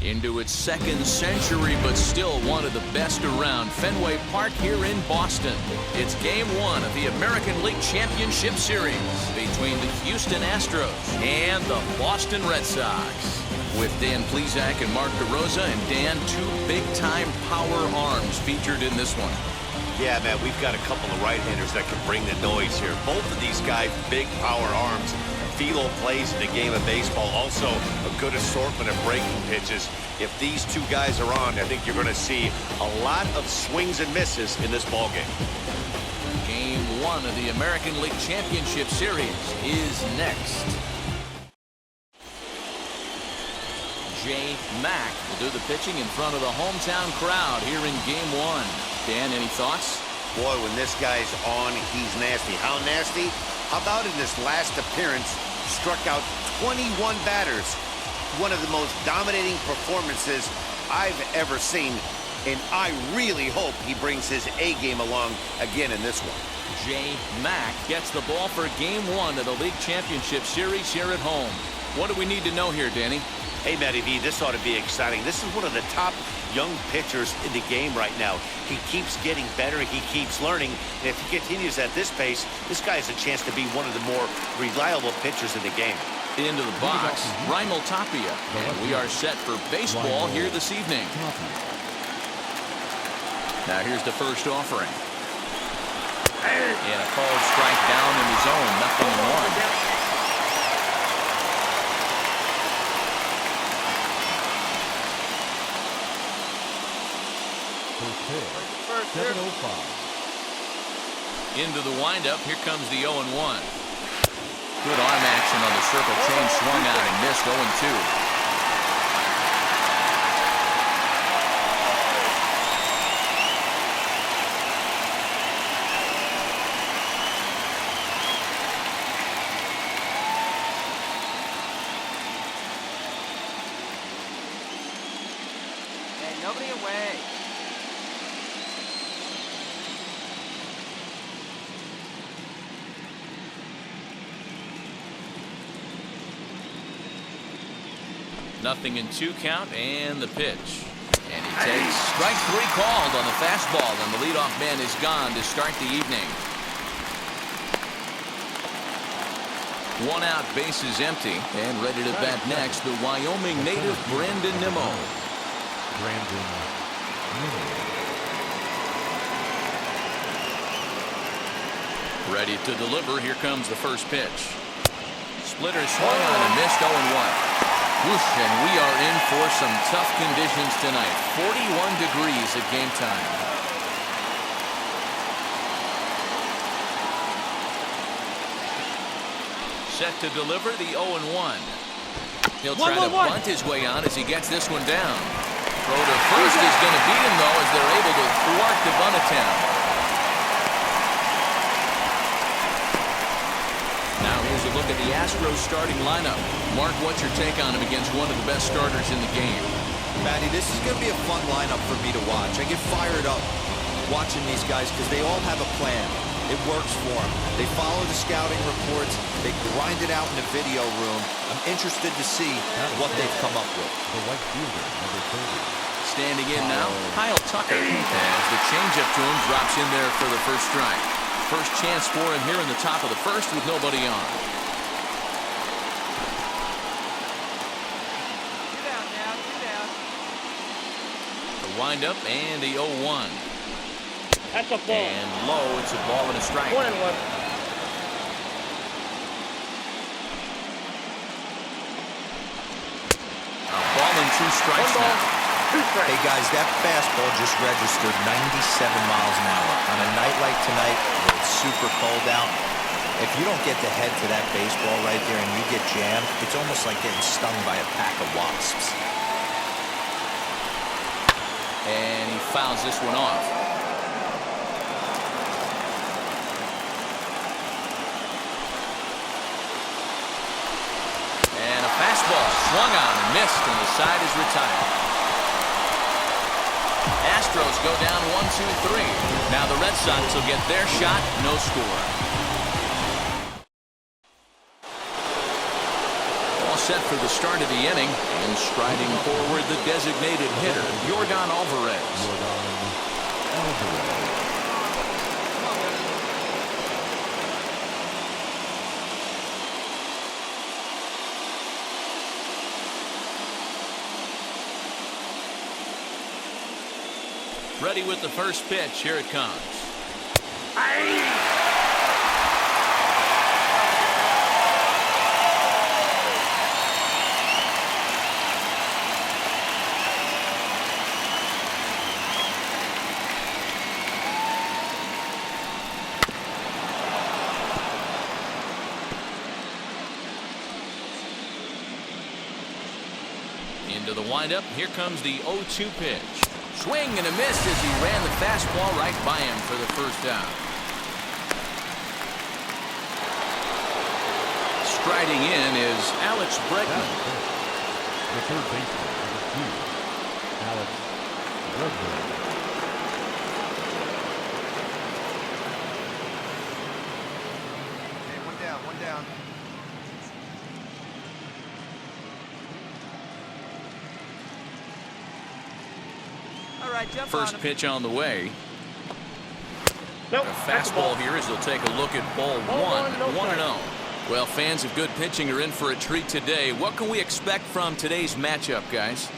Into its second century, but still one of the best around. Fenway Park here in Boston. It's Game 1 of the American League Championship Series between the Houston Astros and the Boston Red Sox. With Dan Plesac and Mark DeRosa, and Dan, two big-time power arms featured in this one. Yeah, man, we've got a couple of right-handers that can bring the noise here. Both of these guys, big power arms. Philo plays in the game of baseball. Also, a good assortment of breaking pitches. If these two guys are on, I think you're going to see a lot of swings and misses in this ballgame. Game 1 of the American League Championship Series is next. Jay Mack will do the pitching in front of the hometown crowd here in Game 1. Dan, any thoughts? Boy, when this guy's on, he's nasty. How nasty? How about in this last appearance, struck out 21 batters. One of the most dominating performances I've ever seen, and I really hope he brings his A game along again in this one. Jay Mack gets the ball for Game 1 of the League Championship Series here at home. What do we need to know here, Danny? Hey, Matty V, this ought to be exciting. This is one of the top young pitchers in the game right now. He keeps getting better. He keeps learning. And if he continues at this pace, this guy has a chance to be one of the more reliable pitchers in the game. Into the box, Raimel Tapia. And we are set for baseball here this evening. Now here's the first offering. And a called strike down in the zone. 0-1. Into the windup, here comes the 0-1. Good arm action on the circle change, swung out and missed. 0-2. Hey, nobody away. Nothing in 2 count, and the pitch. And he takes strike 3 called on the fastball, and the leadoff man is gone to start the evening. 1 out, bases empty, and ready to bat next, the Wyoming native Brandon Nimmo. Ready to deliver. Here comes the first pitch. Splitter swung on and missed. 0-1. Whoosh, and we are in for some tough conditions tonight. 41 degrees at game time. Set to deliver the 0-1. He'll try to bunt his way on as he gets this one down. Throw to first is going to beat him, though, as they're able to thwart the bunt attempt. Now here's a look at the Astros starting lineup. Mark, what's your take on him against one of the best starters in the game? Matty, this is going to be a fun lineup for me to watch. I get fired up watching these guys because they all have a plan. It works for them. They follow the scouting reports. They grind it out in the video room. I'm interested to see what they've come up with. The right fielder, number 30. Standing in now, Kyle Tucker. As the changeup to him drops in there for the first strike. First chance for him here in the top of the first with nobody on. Two down now, 2 down. The windup and the 0-1. That's a ball. And low, it's a ball and a strike. 1-1. A ball and 2 strikes now. Hey, guys, that fastball just registered 97 miles an hour. On a night like tonight, where it's super cold out, if you don't get the head to that baseball right there and you get jammed, it's almost like getting stung by a pack of wasps. And he fouls this one off. And a fastball swung on and missed, and the side is retired. Astros go down 1-2-3. Now the Red Sox will get their shot. No score. Ball set for the start of the inning, and striding forward the designated hitter, Yordan Alvarez. Ready with the first pitch. Here it comes. Into the windup. Here comes the 0-2 pitch. Swing and a miss as he ran the fastball right by him for the first down. Striding in is Alex Bregman. The third baseman, number 2, Alex Bregman. Okay, one down, one down. All right, jump on First him. pitch on the way. Nope. A That's a ball. fastball here as they'll take a look at ball Ball one. one, no 1-0. Well, fans of good pitching are in for a treat today. What can we expect from today's matchup, guys?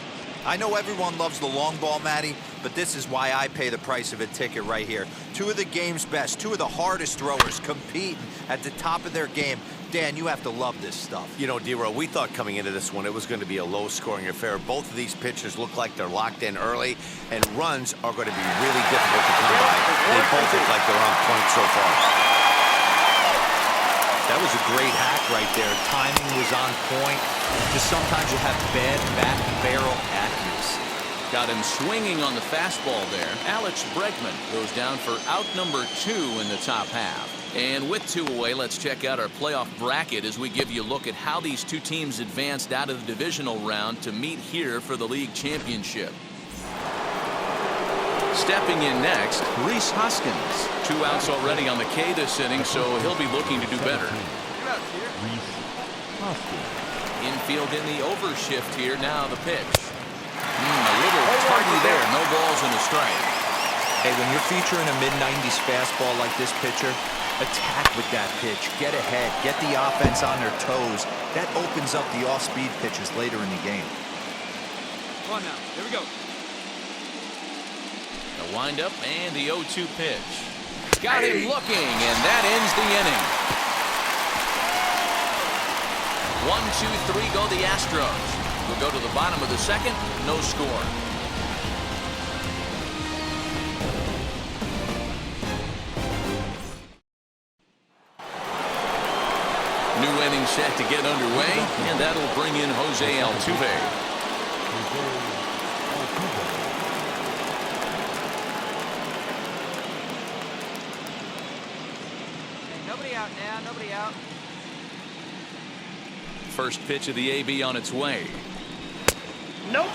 I know everyone loves the long ball, Matty, but this is why I pay the price of a ticket right here. Two of the game's best, two of the hardest throwers competing at the top of their game. Dan, you have to love this stuff. You know, D-Row, we thought coming into this one it was going to be a low-scoring affair. Both of these pitchers look like they're locked in early, and runs are going to be really difficult to come by. They both look like they're on point so far. That was a great hack right there. Timing was on point. Just sometimes you have bad back barrel accuracy. Got him swinging on the fastball there. Alex Bregman goes down for out number 2 in the top half. And with 2 away, let's check out our playoff bracket as we give you a look at how these two teams advanced out of the divisional round to meet here for the league championship. Stepping in next, Rhys Hoskins. 2 outs already on the K this inning, so he'll be looking to do better. Rhys Hoskins. Infield in the overshift here. Now the pitch. A little tardy there. No balls and a strike. Hey, when you're featuring a mid-90s fastball like this pitcher, attack with that pitch. Get ahead. Get the offense on their toes. That opens up the off-speed pitches later in the game. Come on now. Here we go. The windup and the 0-2 pitch. Got him looking, and that ends the inning. 1-2-3 go the Astros. We'll go to the bottom of the second. No score. New inning set to get underway, and that'll bring in Jose Altuve. Nobody out now. Nobody out. First pitch of the AB on its way. Nope.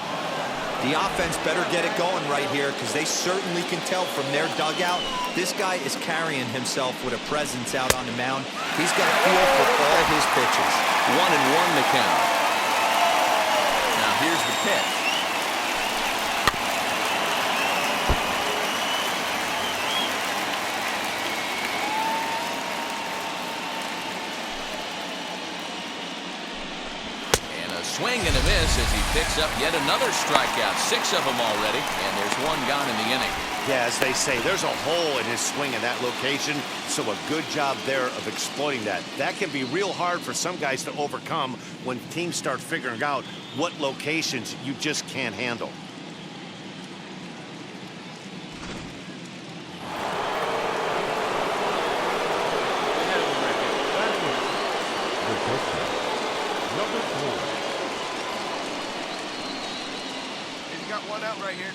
The offense better get it going right here because they certainly can tell from their dugout this guy is carrying himself with a presence out on the mound. He's got a feel for all his pitches. 1-1 the count. Now here's the pitch. Swing and a miss as he picks up yet another strikeout. 6 of them already, and there's 1 gone in the inning. Yeah, as they say, there's a hole in his swing in that location, so a good job there of exploiting that. That can be real hard for some guys to overcome when teams start figuring out what locations you just can't handle. The pitcher, number 4. He's got 1 out right here.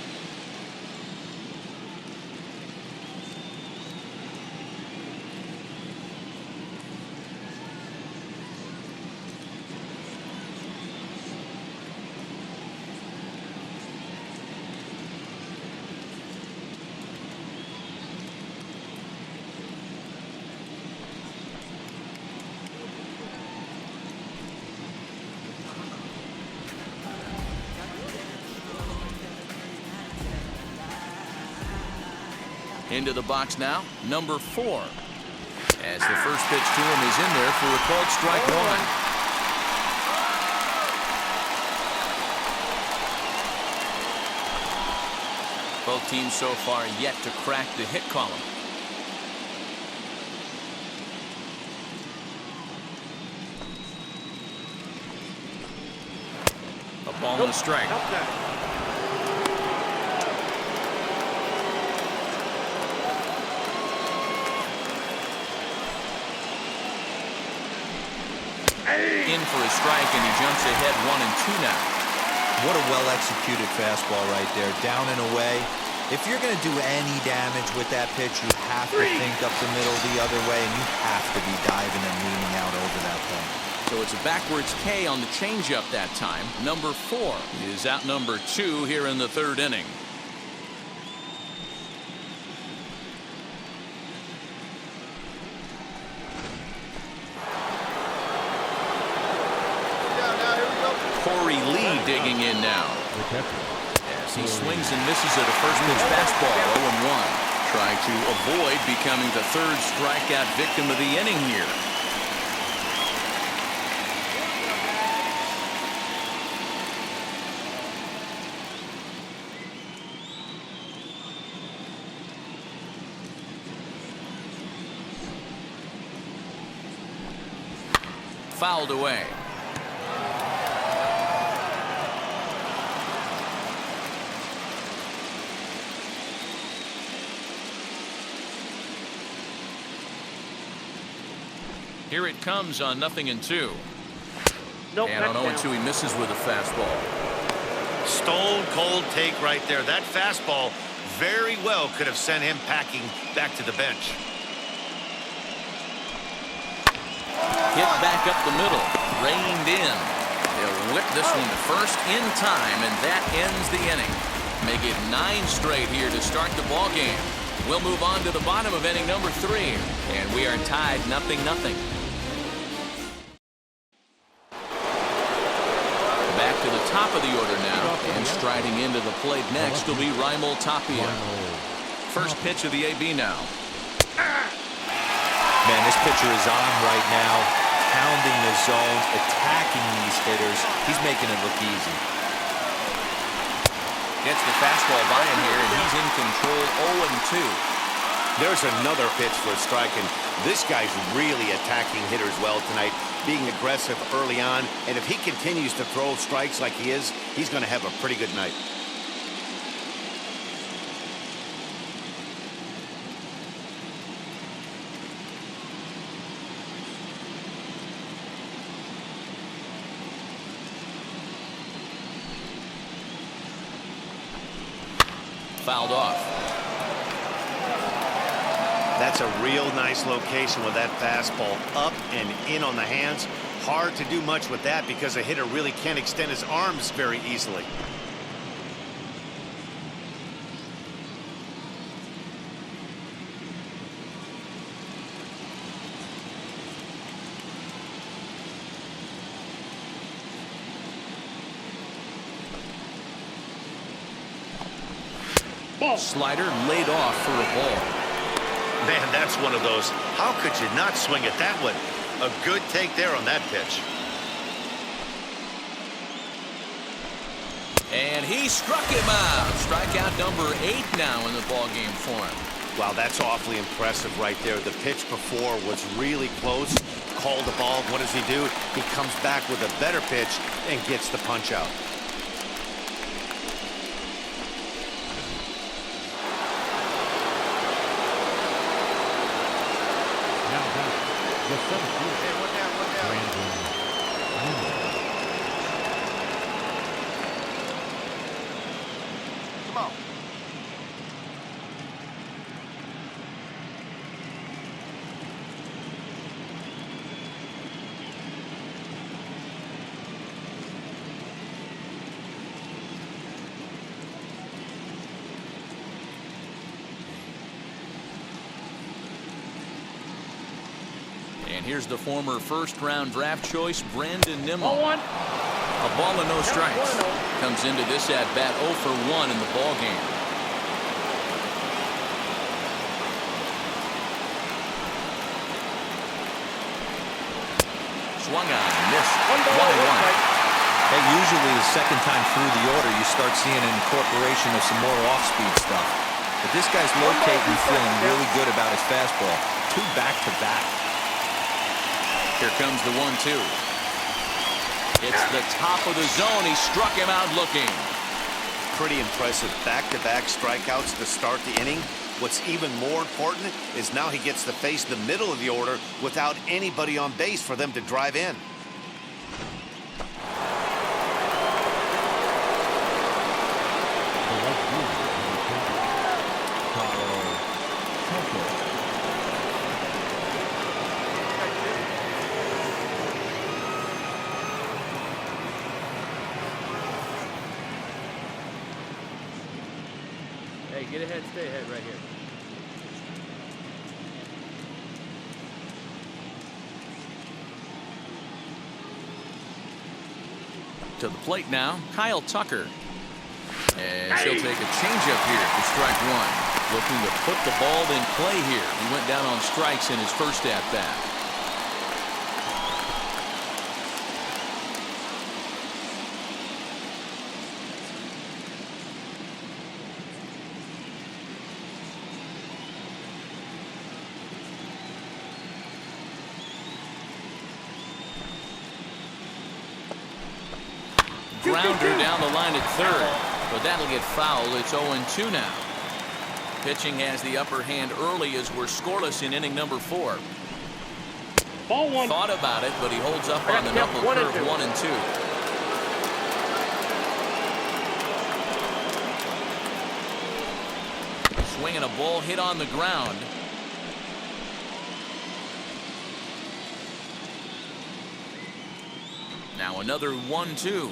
Into the box now, number 4. As the first pitch to him is in there for a called strike one. Both teams so far yet to crack the hit column. A ball and a strike. In for a strike, and he jumps ahead 1-2 now. What a well-executed fastball right there, down and away. If you're going to do any damage with that pitch, you have to think up the middle the other way, and you have to be diving and leaning out over that thing. So it's a backwards K on the changeup that time. Number 4 is out number 2 here in the 3rd inning. Digging in now as he swings and misses at a first pitch fastball. 0-1. Trying to avoid becoming the 3rd strikeout victim of the inning here. Fouled away. Here it comes on 0-2. Nope, And on that's 0-2 he misses with a fastball. Stone cold take right there. That fastball very well could have sent him packing back to the bench. Hit back up the middle. Reined in. They'll whip this one to first in time, and that ends the inning. Make it 9 straight here to start the ball game. We'll move on to the bottom of inning number 3, and we are tied 0-0. Back to the top of the order now, and striding into the plate next will be Raimel Tapia. First pitch of the AB now. Man, this pitcher is on right now, pounding the zone, attacking these hitters. He's making it look easy. Gets the fastball by him here, and he's in control. 0-2. There's another pitch for a strike, and this guy's really attacking hitters well tonight, being aggressive early on, and if he continues to throw strikes like he is, he's going to have a pretty good night. Fouled off. That's a real nice location with that fastball up and in on the hands. Hard to do much with that because a hitter really can't extend his arms very easily. Slider laid off for a ball. Man, that's one of those. How could you not swing at that one? A good take there on that pitch. And he struck him out. Strikeout number 8 now in the ballgame for him. Wow, that's awfully impressive right there. The pitch before was really close. Called the ball. What does he do? He comes back with a better pitch and gets the punch out. The 7th Brandon. Come on. And here's the former first-round draft choice, Brandon Nimmo. 0-1. A ball and no strikes. Comes into this at-bat 0 for 1 in the ballgame. Swung on, missed. 1-1. 1-1. Hey, usually the second time through the order, you start seeing an incorporation of some more off-speed stuff. But this guy's locating, feeling really good about his fastball. 2 back-to-back. Here comes the 1-2. It's the top of the zone. He struck him out looking. Pretty impressive back-to-back strikeouts to start the inning. What's even more important is now he gets to face the middle of the order without anybody on base for them to drive in. Hey, get ahead, stay ahead right here. To the plate now, Kyle Tucker. And she'll take a changeup here for strike 1. Looking to put the ball in play here. He went down on strikes in his first at-bat. Grounder down the line at third, but that'll get fouled. It's 0-2 now. Pitching has the upper hand early as we're scoreless in inning number 4. Ball 1. Thought about it, but he holds up on the knuckle curve. 1-2. Swinging a ball hit on the ground. Now another 1-2.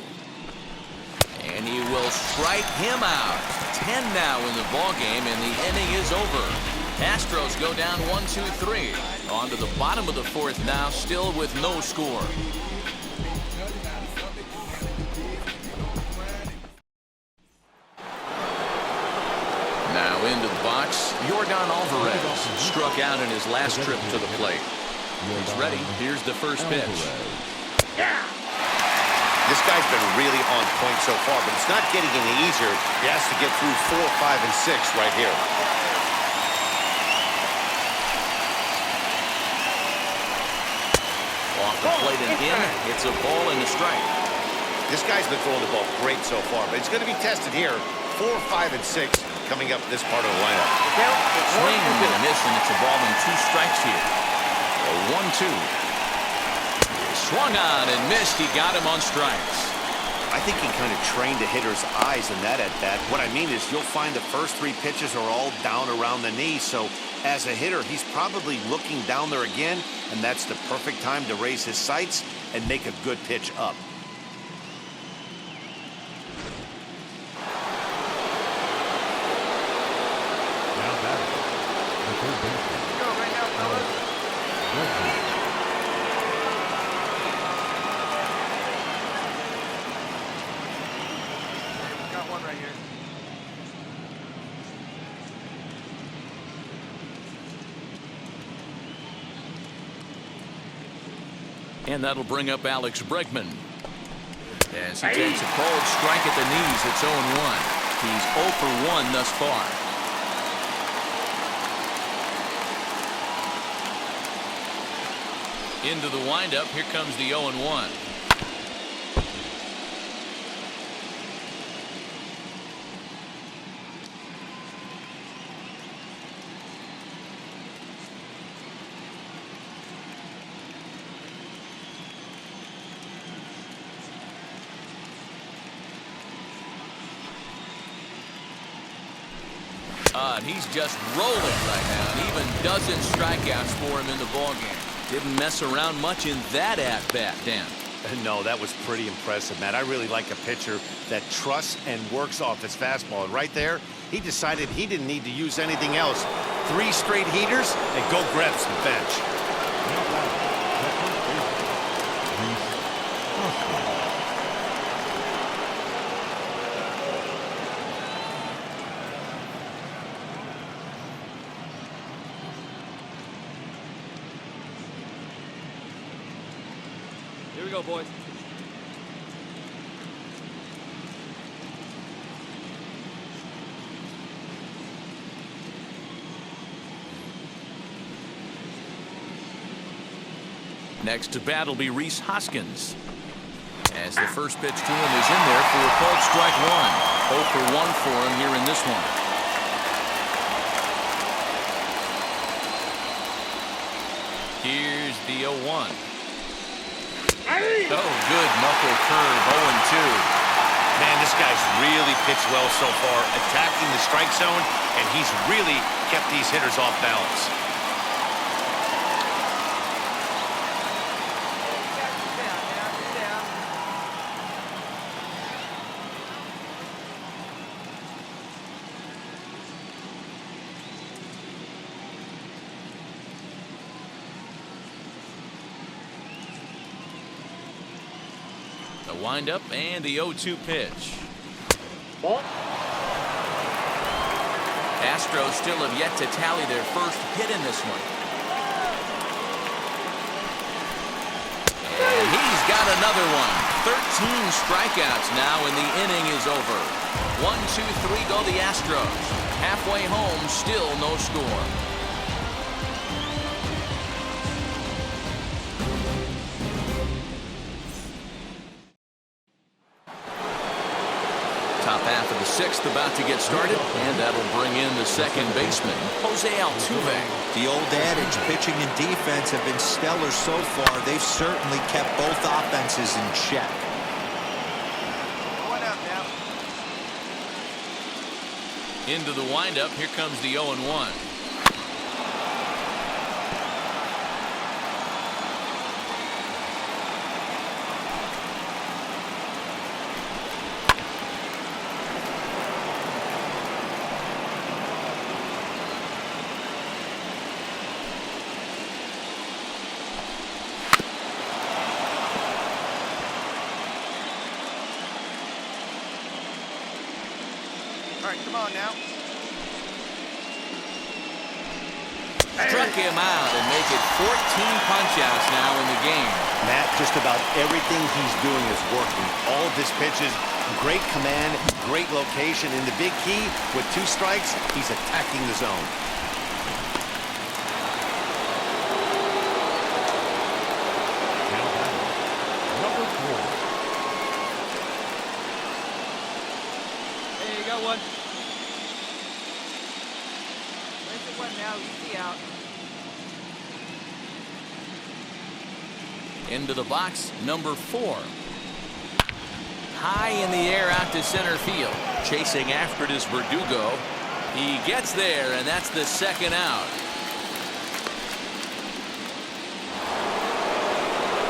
And he will strike him out. 10 now in the ballgame, and the inning is over. Astros go down 1-2-3. On to the bottom of the 4th now, still with no score. Now into the box, Yordan Alvarez struck out in his last trip to the plate. He's ready. Here's the first pitch. Yeah. This guy's been really on point so far, but it's not getting any easier. He has to get through 4, 5, and 6 right here. Off the plate and in. It's a ball and a strike. This guy's been throwing the ball great so far, but he's going to be tested here. 4, 5, and 6 coming up this part of the lineup. Swing and a miss, and it's a ball and 2 strikes here. A 1-2. Swung on and missed. He got him on strikes. I think he kind of trained the hitter's eyes in that at-bat. What I mean is you'll find the first 3 pitches are all down around the knee. So as a hitter, he's probably looking down there again, and that's the perfect time to raise his sights and make a good pitch up. Now batting, the third baseman. Go right now, fellas. Got one right here. And that'll bring up Alex Bregman. As he takes a cold strike at the knees, it's 0-1. He's 0 for 1 thus far. Into the windup, here comes the 0-1. And he's just rolling right now, and even dozen strikeouts for him in the ballgame. Didn't mess around much in that at-bat, Dan. No, that was pretty impressive, Matt. I really like a pitcher that trusts and works off his fastball. And right there, he decided he didn't need to use anything else. 3 straight heaters and go grab some bench. Here we go, boys. Next to bat will be Rhys Hoskins. As the first pitch to him is in there for a called strike one. 0 for 1 for him here in this one. Here's the 0-1. Oh, good knuckle curve, 0-2. Man, this guy's really pitched well so far, attacking the strike zone, and he's really kept these hitters off balance. The windup and the 0-2 pitch. Ball. Astros still have yet to tally their first hit in this one. And he's got another one. 13 strikeouts now, and the inning is over. 1-2-3 go the Astros. Halfway home, still no score. Top half of the sixth about to get started, and that'll bring in the second baseman, Jose Altuve. The old adage, pitching and defense have been stellar so far. They've certainly kept both offenses in check. Going up now. Into the windup, here comes the 0-1. All right, come on now. Struck him out and make it 14 punch-outs now in the game. Matt, just about everything he's doing is working. All of his pitches, great command, great location, and the big key, with 2 strikes, he's attacking the zone. Now batting, number 4. Hey, you got one. Where's the one now? Easy out. Into the box, number 4. High in the air out to center field. Chasing after it is Verdugo. He gets there, and that's the second out.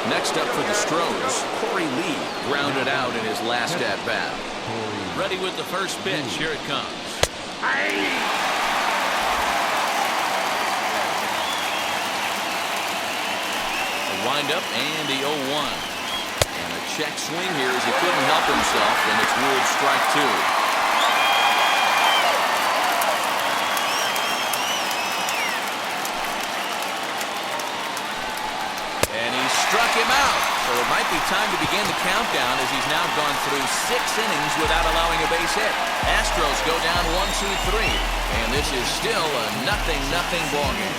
Next up for the Stros, Corey Lee grounded out in his last at-bat. Ready with the first pitch. Here it comes. The windup and the 0-1. And a check swing here as he couldn't help himself, and it's ruled strike 2. And he struck him out. So it might be time to begin the countdown as he's now gone through 6 innings without allowing a base hit. Astros go down 1-2-3. And this is still a 0-0 ballgame.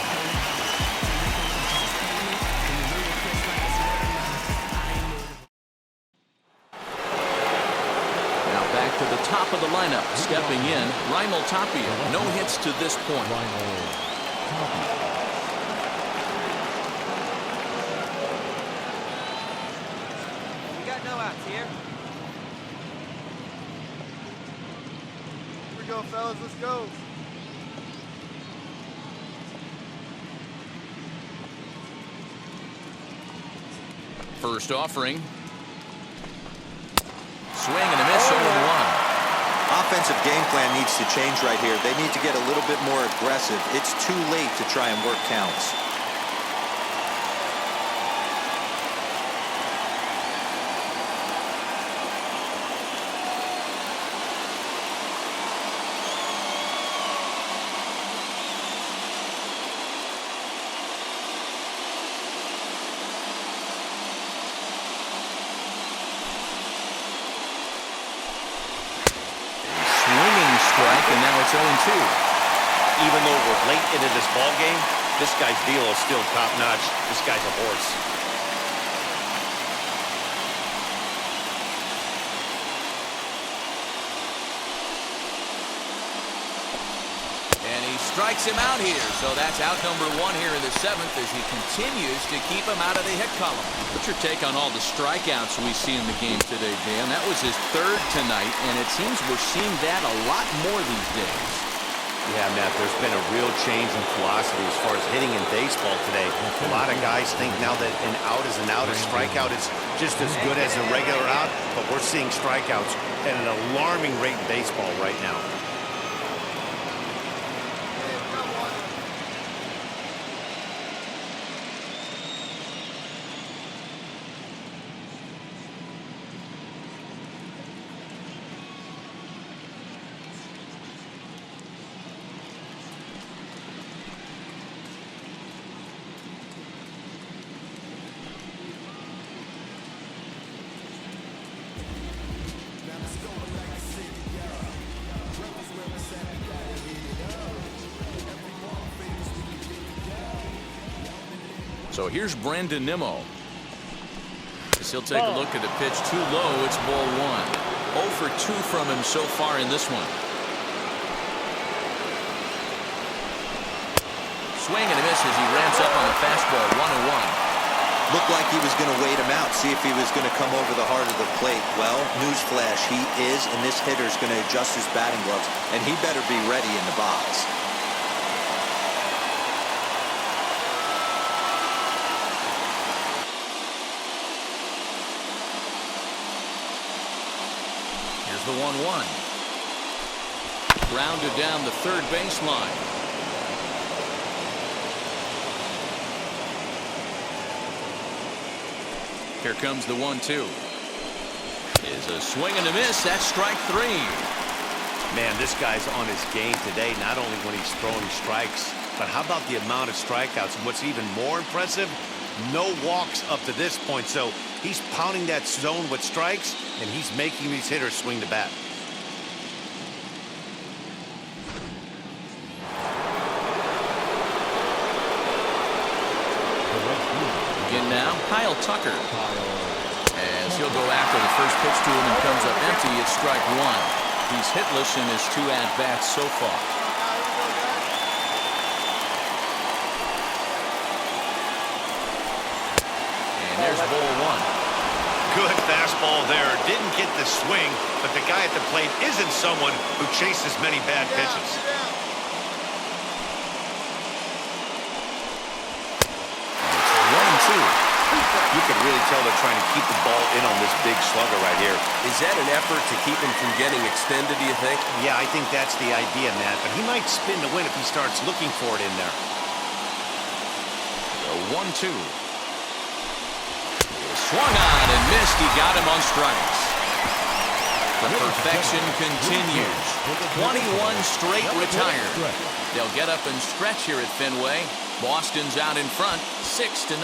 Now back to the top of the lineup. Stepping in, Raimel Tapia. No hits to this point. We got no outs here. Here we go, fellas. Let's go. First offering. Swing and a miss, 0-1. Offensive game plan needs to change right here. They need to get a little bit more aggressive. It's too late to try and work counts. strike, and now it's 0-2. Even though we're late into this ball game, this guy's deal is still top-notch. This guy's a horse. And he strikes him out here, so that's out number 1 here in the 7th as he continues to keep him out of the hit column. What's your take on all the strikeouts we see in the game today, Dan? That was his 3rd tonight, and it seems we're seeing that a lot more these days. Yeah, Matt, there's been a real change in philosophy as far as hitting in baseball today. A lot of guys think now that an out is an out, a strikeout is just as good as a regular out, but we're seeing strikeouts at an alarming rate in baseball right now. So here's Brandon Nimmo. As he'll take a look at the pitch too low. It's ball 1. 0 for 2 from him so far in this one. Swing and a miss as he ramps up on the fastball. 1-1. Looked like he was going to wait him out, see if he was going to come over the heart of the plate. Well, newsflash, he is, and this hitter's going to adjust his batting gloves, and he better be ready in the box. The 1-1. Grounded down the 3rd baseline. Here comes the 1-2. Is a swing and a miss. That's strike 3. Man, this guy's on his game today, not only when he's throwing strikes, but how about the amount of strikeouts? And what's even more impressive, no walks up to this point. So he's pounding that zone with strikes, and he's making these hitters swing the bat. Again now, Kyle Tucker. As he'll go after the first pitch to him and comes up empty, it's strike 1. He's hitless in his 2 at-bats so far. And there's ball 1. Good fastball there. Didn't get the swing, but the guy at the plate isn't someone who chases many bad pitches. 1-2. You can really tell they're trying to keep the ball in on this big slugger right here. Is that an effort to keep him from getting extended, do you think? Yeah, I think that's the idea, Matt, but he might spin to win if he starts looking for it in there. The 1-2. Swung on and missed. He got him on strikes. The perfection continues. 21 straight retired. They'll get up and stretch here at Fenway. Boston's out in front, 6-0.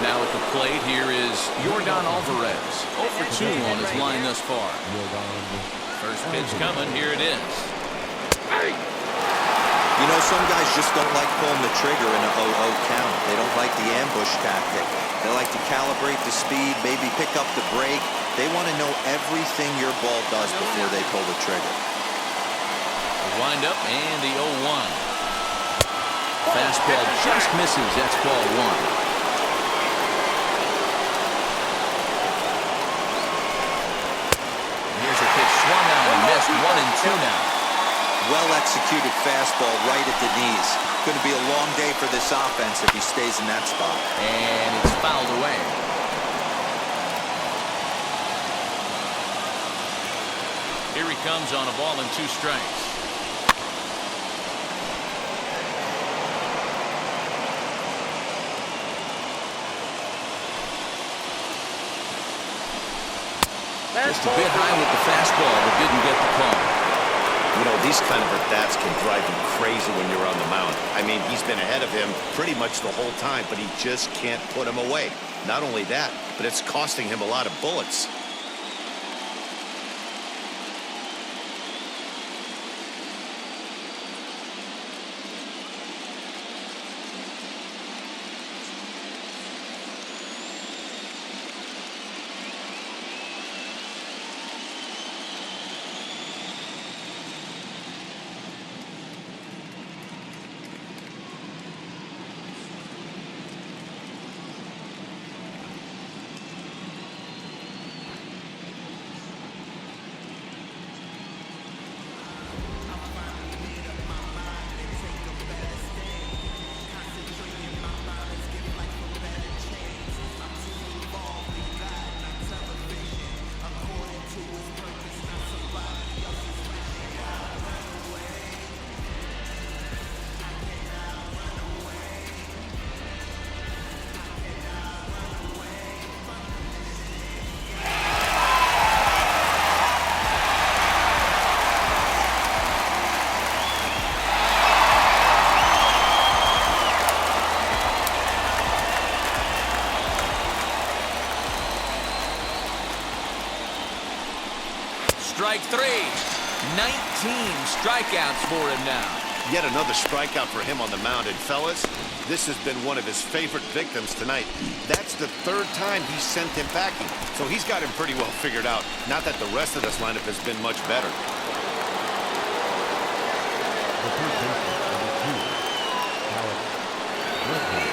Now at the plate, here is Yordan Alvarez. 0 for 2 on his line thus far. First pitch coming. Here it is. You know, some guys just don't like pulling the trigger in a 0-0 count. They don't like the ambush tactic. They like to calibrate the speed, maybe pick up the brake. They want to know everything your ball does before they pull the trigger. The wind-up and the 0-1. Fastball just misses. That's ball 1. Here's a pitch swung on and missed. 1-2 now. Well-executed fastball right at the knees. Going to be a long day for this offense if he stays in that spot. And it's fouled away. Here he comes on a ball and 2 strikes. Just a bit high with the fastball, but didn't get the call. You know, these kind of at-bats can drive you crazy when you're on the mound. I mean, he's been ahead of him pretty much the whole time, but he just can't put him away. Not only that, but it's costing him a lot of bullets. Strike three. 19 strikeouts for him now. Yet another strikeout for him on the mound. And fellas, this has been one of his favorite victims tonight. That's the third time he sent him packing. So he's got him pretty well figured out. Not that the rest of this lineup has been much better. The third baseman, number 2, ALCS.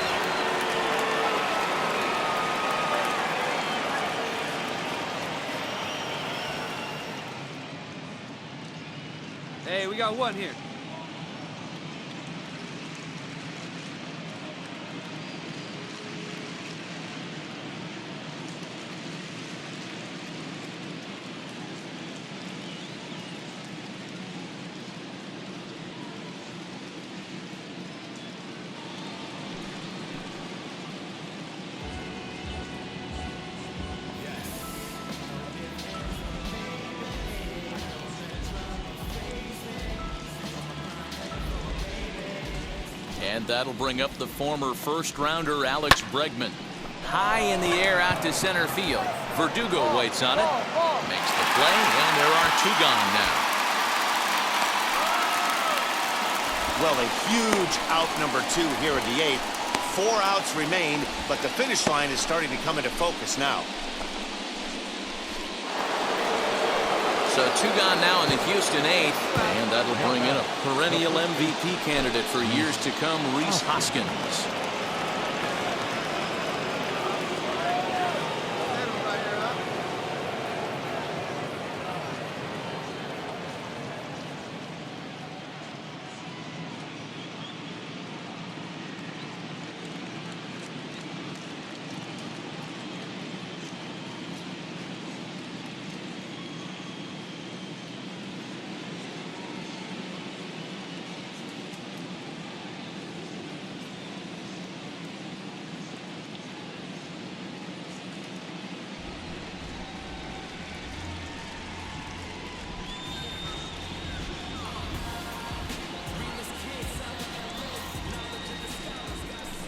Hey, we got one here. And that'll bring up the former first-rounder Alex Bregman. High in the air out to center field. Verdugo waits on it. Makes the play, and there are two gone now. Well, a huge out number 2 here in the 8th. 4 outs remain, but the finish line is starting to come into focus now. So two gone now in the Houston 8th, and that'll bring in a perennial MVP candidate for years to come, Rhys Hoskins.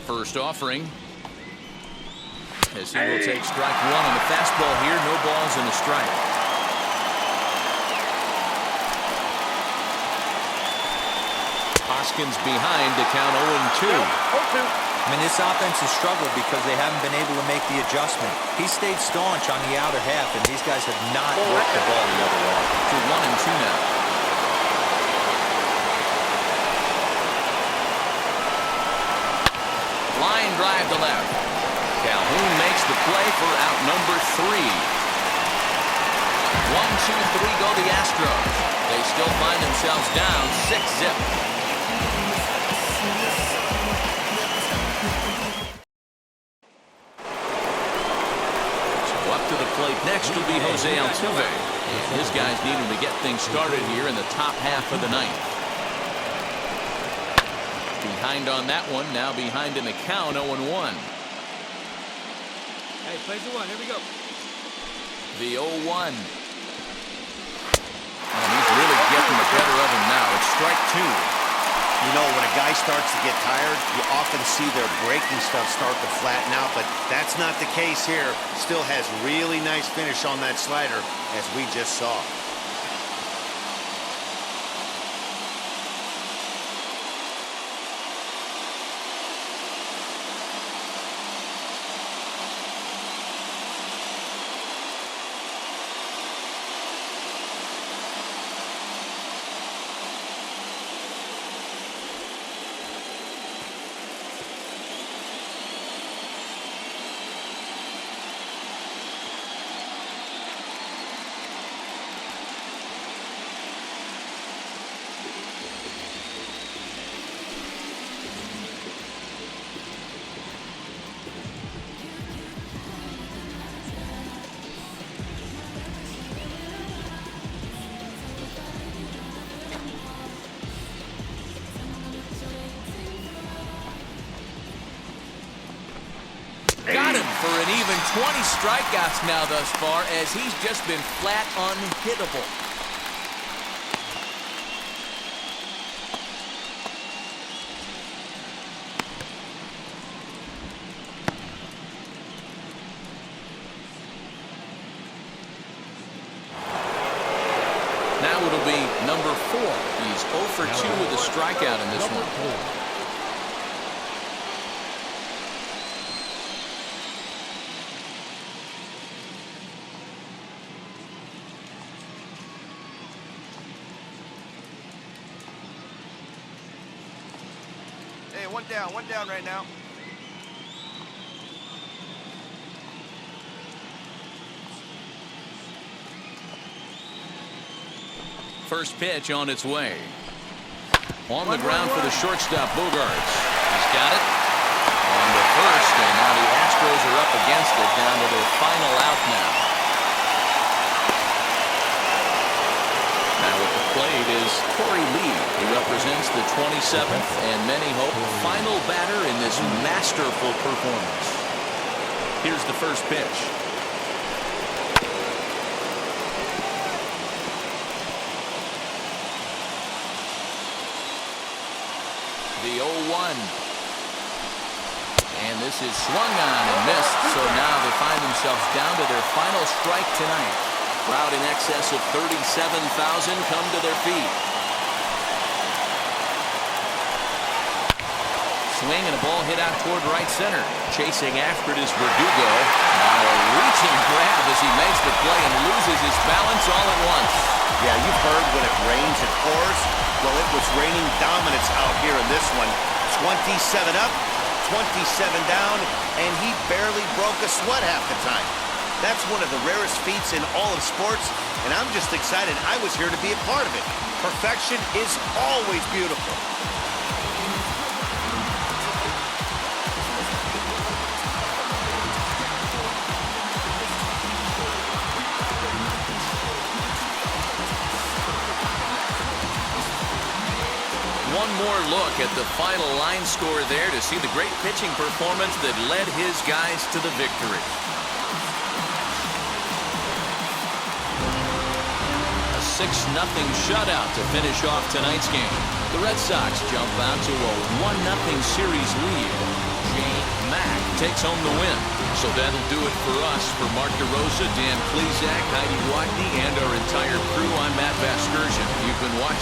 First offering, as he will take strike one on the fastball here. No balls and a strike. Hoskins behind to count 0-2. I mean, this offense has struggled because they haven't been able to make the adjustment. He stayed staunch on the outer half, and these guys have not worked the ball the other way. To 1-2 now. Line drive to left. Calhoun makes the play for out number 3. 1-2-3 go the Astros. They still find themselves down 6-zip. So up to the plate next will be Jose Altuve. And his guys need him to get things started here in the top half of the ninth. Behind on that one, now behind in the count, 0-1. Hey, play the one. Here we go. The 0-1. And he's really getting the better of him now. It's strike 2. You know, when a guy starts to get tired, you often see their breaking stuff start to flatten out, but that's not the case here. Still has really nice finish on that slider, as we just saw. Got him for an even 20 strikeouts now thus far, as he's just been flat unhittable. Now it'll be number 4. He's 0 for 2 with a strikeout in this one. Hey, one down right now. First pitch on its way. On the ground for the shortstop, Bogarts. He's got it. On the first, and now the Astros are up against it, down to their final out now. Now at the plate is Corey Lee. He represents the 27th, and many hope final batter in this masterful performance. Here's the first pitch. The 0-1. And this is swung on and missed, so now they find themselves down to their final strike tonight. Crowd in excess of 37,000 come to their feet. Swing and a ball hit out toward right center. Chasing after it is Verdugo. Now a reaching grab as he makes the play and loses his balance all at once. Yeah, you've heard when it rains, it pours. Well, it was raining dominance out here in this one. 27 up, 27 down, and he barely broke a sweat half the time. That's one of the rarest feats in all of sports, and I'm just excited I was here to be a part of it. Perfection is always beautiful. One more look at the final line score there to see the great pitching performance that led his guys to the victory. A 6-0 shutout to finish off tonight's game. The Red Sox jump out to a 1-0 series lead. Jane Mack takes home the win. So that'll do it for us. For Mark DeRosa, Dan Klezak, Heidi Watney, and our entire crew, I'm Matt Vasgersian. You've been watching